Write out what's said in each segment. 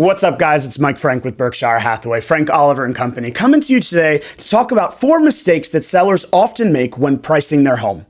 What's up, guys? It's Mike Frank with Berkshire Hathaway, Frank Oliver and Company, coming to you today to talk about 4 mistakes that sellers often make when pricing their home.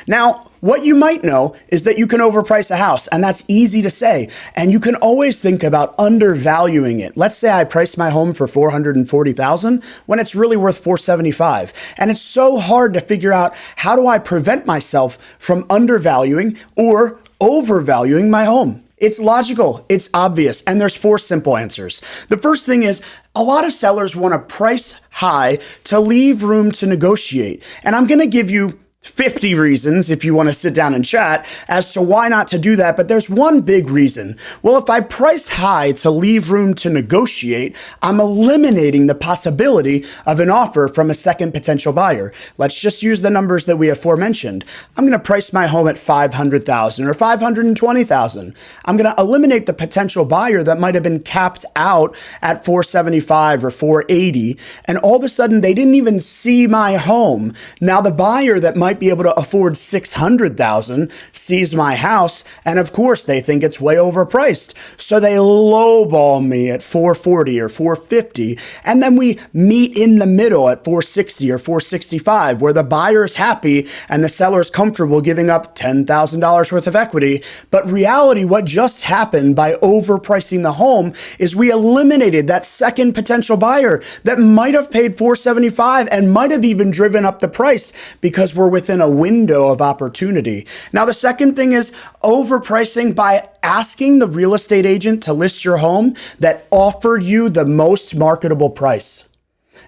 Now, what you might know is that you can overprice a house, and that's easy to say. And you can always think about undervaluing it. Let's say I priced my home for $440,000 when it's really worth $475,000. And it's so hard to figure out, how do I prevent myself from undervaluing or overvaluing my home? It's logical, it's obvious, and there's 4 simple answers. The first thing is, a lot of sellers want to price high to leave room to negotiate. And I'm going to give you 50 reasons, if you want to sit down and chat, as to why not to do that. But there's one big reason. Well, if I price high to leave room to negotiate, I'm eliminating the possibility of an offer from a second potential buyer. Let's just use the numbers that we aforementioned. I'm going to price my home at $500,000 or $520,000. I'm going to eliminate the potential buyer that might have been capped out at $475,000 or $480,000. And all of a sudden, they didn't even see my home. Now, the buyer that might be able to afford $600,000 sees my house, and of course they think it's way overpriced, so they lowball me at $440,000 or $450,000, and then we meet in the middle at $460,000 or $465,000, where the buyer is happy and the seller is comfortable giving up $10,000 worth of equity. But reality, what just happened by overpricing the home is we eliminated that second potential buyer that might have paid $475,000 and might have even driven up the price, because we're within a window of opportunity. Now, the second thing is overpricing by asking the real estate agent to list your home that offered you the most marketable price.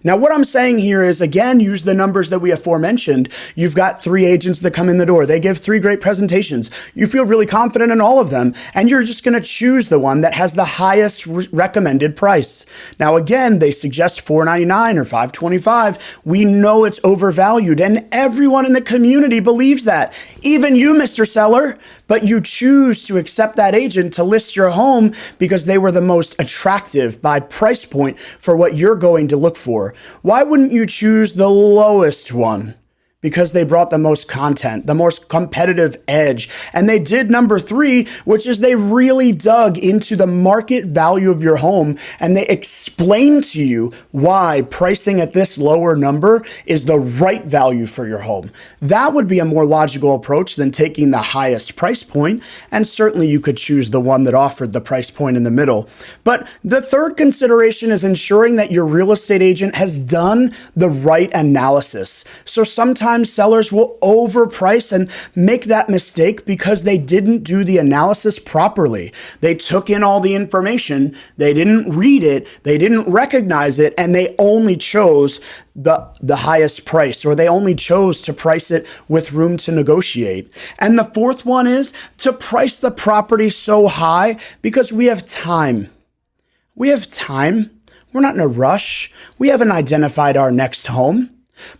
Now, what I'm saying here is, again, use the numbers that we aforementioned. You've got 3 agents that come in the door. They give 3 great presentations. You feel really confident in all of them, and you're just going to choose the one that has the highest recommended price. Now, again, they suggest $499 or $525. We know it's overvalued, and everyone in the community believes that. Even you, Mr. Seller. But you choose to accept that agent to list your home because they were the most attractive by price point for what you're going to look for. Why wouldn't you choose the lowest one? Because they brought the most content, the most competitive edge. And they did number 3, which is they really dug into the market value of your home, and they explained to you why pricing at this lower number is the right value for your home. That would be a more logical approach than taking the highest price point, and certainly you could choose the one that offered the price point in the middle. But the third consideration is ensuring that your real estate agent has done the right analysis. So sometimes sellers will overprice and make that mistake because they didn't do the analysis properly. They took in all the information, they didn't read it, they didn't recognize it, and they only chose the highest price, or they only chose to price it with room to negotiate. And the fourth one is to price the property so high because we have time. We have time. We're not in a rush. We haven't identified our next home.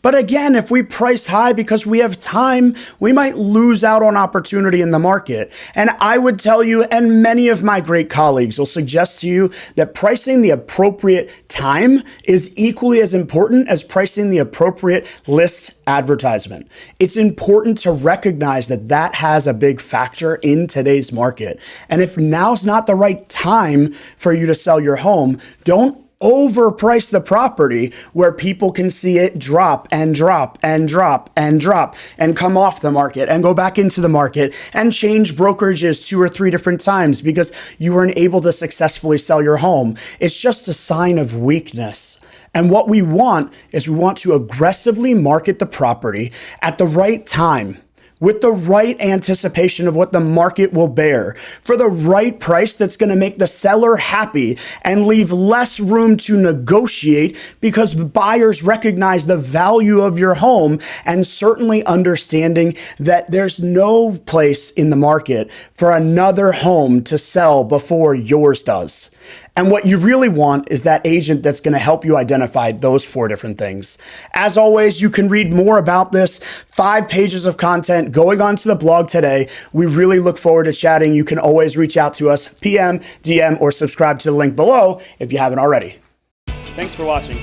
But again, if we price high because we have time, we might lose out on opportunity in the market. And I would tell you, and many of my great colleagues will suggest to you, that pricing the appropriate time is equally as important as pricing the appropriate list advertisement. It's important to recognize that that has a big factor in today's market. And if now's not the right time for you to sell your home, don't overprice the property where people can see it drop and drop and drop and drop and come off the market and go back into the market and change brokerages 2 or 3 different times because you weren't able to successfully sell your home. It's just a sign of weakness. And what we want is we want to aggressively market the property at the right time, with the right anticipation of what the market will bear, for the right price that's going to make the seller happy and leave less room to negotiate, because buyers recognize the value of your home, and certainly understanding that there's no place in the market for another home to sell before yours does. And what you really want is that agent that's going to help you identify those 4 different things. As always, you can read more about this, 5 pages of content going onto the blog today. We really look forward to chatting. You can always reach out to us, PM, DM, or subscribe to the link below if you haven't already. Thanks for watching.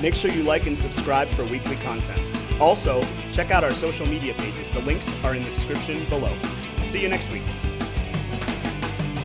Make sure you like and subscribe for weekly content. Also, check out our social media pages. The links are in the description below. See you next week.